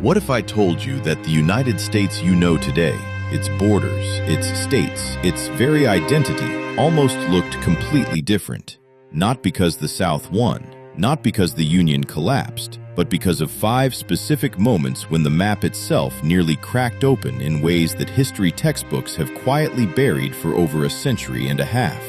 What if I told you that the United States you know today, its borders, its states, its very identity, almost looked completely different? Not because the South won, not because the Union collapsed, but because of 5 specific moments when the map itself nearly cracked open in ways that history textbooks have quietly buried for over a century and a half.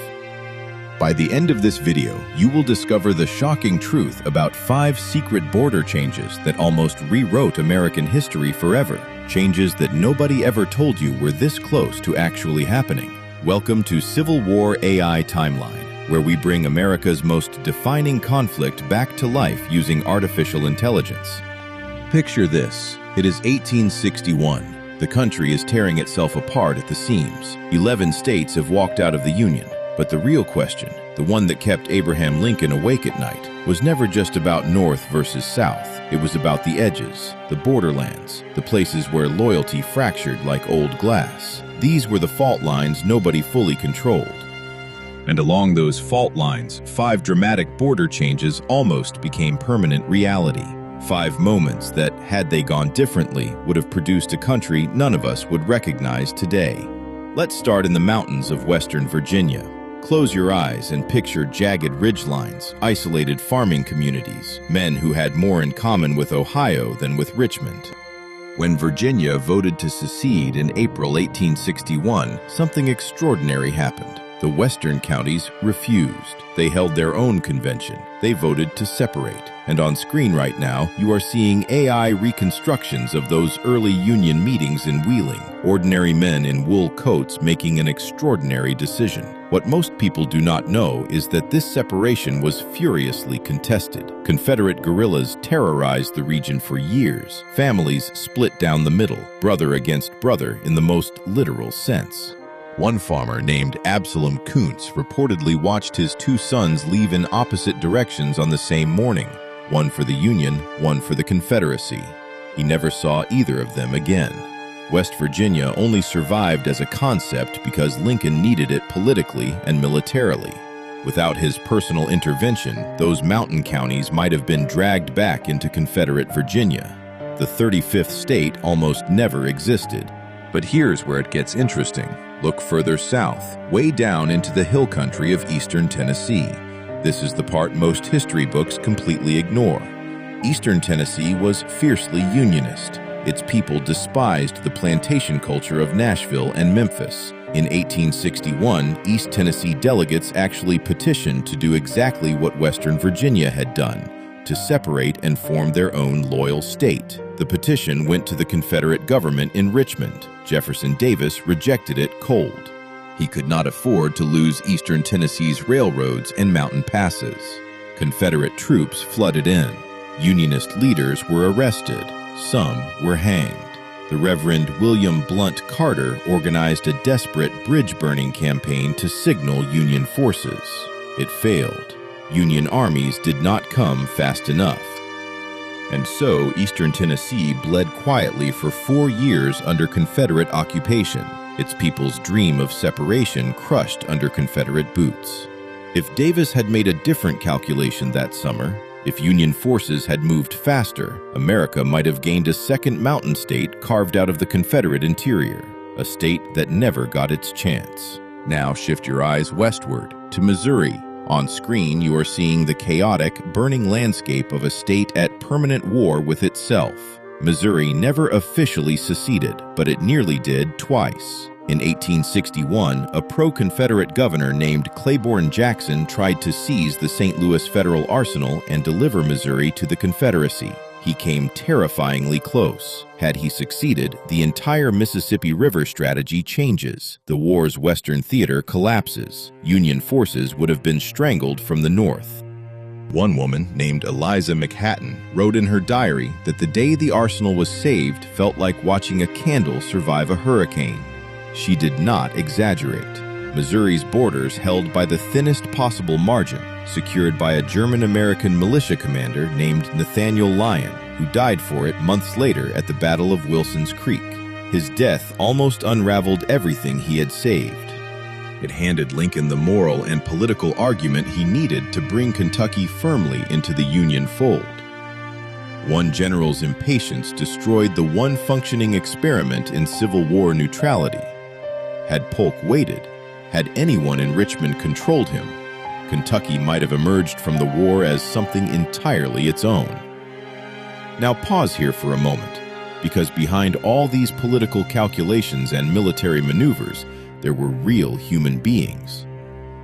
By the end of this video, you will discover the shocking truth about 5 secret border changes that almost rewrote American history forever. Changes that nobody ever told you were this close to actually happening. Welcome to Civil War AI Timeline, where we bring America's most defining conflict back to life using artificial intelligence. Picture this. It is 1861. The country is tearing itself apart at the seams. 11 states have walked out of the Union. But the real question, the one that kept Abraham Lincoln awake at night, was never just about North versus South. It was about the edges, the borderlands, the places where loyalty fractured like old glass. These were the fault lines nobody fully controlled. And along those fault lines, 5 dramatic border changes almost became permanent reality. 5 moments that, had they gone differently, would have produced a country none of us would recognize today. Let's start in the mountains of Western Virginia. Close your eyes and picture jagged ridgelines, isolated farming communities, men who had more in common with Ohio than with Richmond. When Virginia voted to secede in April 1861, something extraordinary happened. The western counties refused. They held their own convention. They voted to separate. And on screen right now, you are seeing AI reconstructions of those early Union meetings in Wheeling. Ordinary men in wool coats making an extraordinary decision. What most people do not know is that this separation was furiously contested. Confederate guerrillas terrorized the region for years. Families split down the middle, brother against brother in the most literal sense. One farmer named Absalom Kuntz reportedly watched his 2 sons leave in opposite directions on the same morning, one for the Union, one for the Confederacy. He never saw either of them again. West Virginia only survived as a concept because Lincoln needed it politically and militarily. Without his personal intervention, those mountain counties might have been dragged back into Confederate Virginia. The 35th state almost never existed. But here's where it gets interesting. Look further south, way down into the hill country of eastern Tennessee. This is the part most history books completely ignore. Eastern Tennessee was fiercely Unionist. Its people despised the plantation culture of Nashville and Memphis. In 1861, East Tennessee delegates actually petitioned to do exactly what Western Virginia had done, to separate and form their own loyal state. The petition went to the Confederate government in Richmond. Jefferson Davis rejected it cold. He could not afford to lose eastern Tennessee's railroads and mountain passes. Confederate troops flooded in. Unionist leaders were arrested. Some were hanged. The Reverend William Blount Carter organized a desperate bridge-burning campaign to signal Union forces. It failed. Union armies did not come fast enough. And so eastern Tennessee bled quietly for 4 years under Confederate occupation, its people's dream of separation crushed under Confederate boots. If Davis had made a different calculation that summer, if Union forces had moved faster, America might have gained a second mountain state carved out of the Confederate interior, a state that never got its chance. Now shift your eyes westward to Missouri. On screen, you are seeing the chaotic, burning landscape of a state at permanent war with itself. Missouri never officially seceded, but it nearly did twice. In 1861, a pro-Confederate governor named Claiborne Jackson tried to seize the St. Louis Federal Arsenal and deliver Missouri to the Confederacy. He came terrifyingly close. Had he succeeded, the entire Mississippi River strategy changes. The war's western theater collapses. Union forces would have been strangled from the north. One woman, named Eliza McHatton, wrote in her diary that the day the arsenal was saved felt like watching a candle survive a hurricane. She did not exaggerate. Missouri's borders held by the thinnest possible margin, secured by a German-American militia commander named Nathaniel Lyon, who died for it months later at the Battle of Wilson's Creek. His death almost unraveled everything he had saved. It handed Lincoln the moral and political argument he needed to bring Kentucky firmly into the Union fold. One general's impatience destroyed the one functioning experiment in Civil War neutrality. Had Polk waited, had anyone in Richmond controlled him, Kentucky might have emerged from the war as something entirely its own. Now pause here for a moment, because behind all these political calculations and military maneuvers, there were real human beings.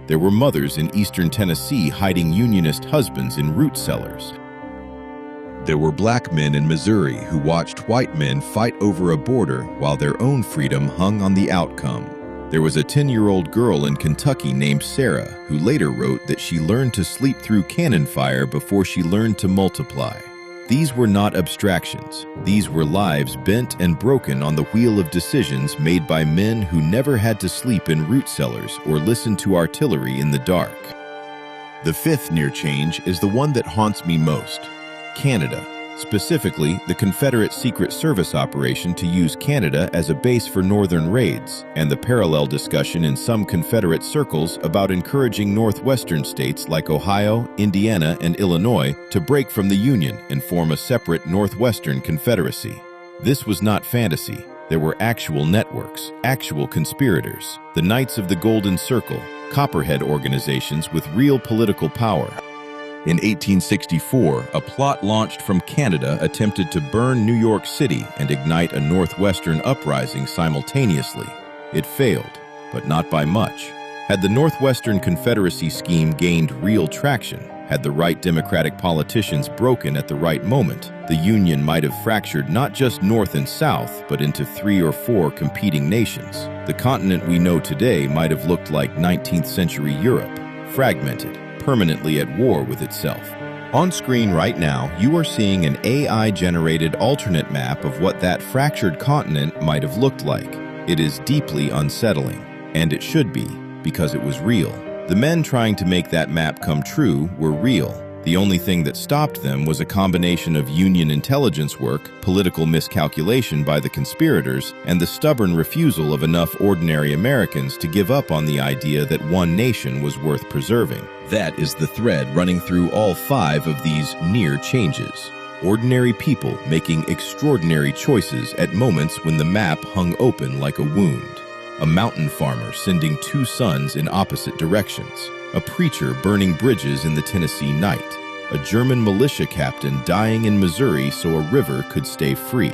There were mothers in eastern Tennessee hiding Unionist husbands in root cellars. There were black men in Missouri who watched white men fight over a border while their own freedom hung on the outcome. There was a 10-year-old girl in Kentucky named Sarah who later wrote that she learned to sleep through cannon fire before she learned to multiply. These were not abstractions. These were lives bent and broken on the wheel of decisions made by men who never had to sleep in root cellars or listen to artillery in the dark. The fifth near change is the one that haunts me most. Canada, specifically the Confederate Secret Service operation to use Canada as a base for northern raids, and the parallel discussion in some Confederate circles about encouraging northwestern states like Ohio, Indiana, and Illinois to break from the Union and form a separate Northwestern Confederacy. This was not fantasy. There were actual networks, actual conspirators, the Knights of the Golden Circle, Copperhead organizations with real political power. In 1864, a plot launched from Canada attempted to burn New York City and ignite a northwestern uprising simultaneously. It failed, but not by much. Had the Northwestern Confederacy scheme gained real traction, had the right Democratic politicians broken at the right moment, the Union might have fractured not just North and South, but into 3 or 4 competing nations. The continent we know today might have looked like 19th century Europe, fragmented, permanently at war with itself. On screen right now, you are seeing an AI-generated alternate map of what that fractured continent might have looked like. It is deeply unsettling, and it should be, because it was real. The men trying to make that map come true were real. The only thing that stopped them was a combination of Union intelligence work, political miscalculation by the conspirators, and the stubborn refusal of enough ordinary Americans to give up on the idea that one nation was worth preserving. That is the thread running through all 5 of these near changes. Ordinary people making extraordinary choices at moments when the map hung open like a wound. A mountain farmer sending 2 sons in opposite directions. A preacher burning bridges in the Tennessee night. A German militia captain dying in Missouri so a river could stay free.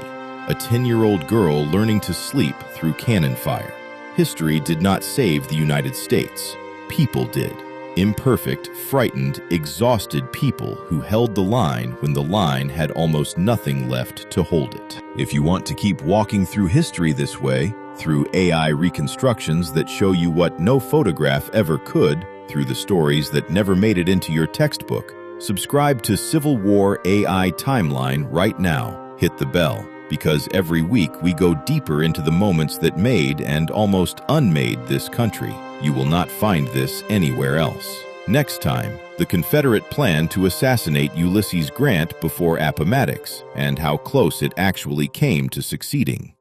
A 10-year-old girl learning to sleep through cannon fire. History did not save the United States. People did. Imperfect, frightened, exhausted people who held the line when the line had almost nothing left to hold it. If you want to keep walking through history this way, through AI reconstructions that show you what no photograph ever could, through the stories that never made it into your textbook, subscribe to Civil War AI Timeline right now. Hit the bell, because every week we go deeper into the moments that made and almost unmade this country. You will not find this anywhere else. Next time, the Confederate plan to assassinate Ulysses Grant before Appomattox, and how close it actually came to succeeding.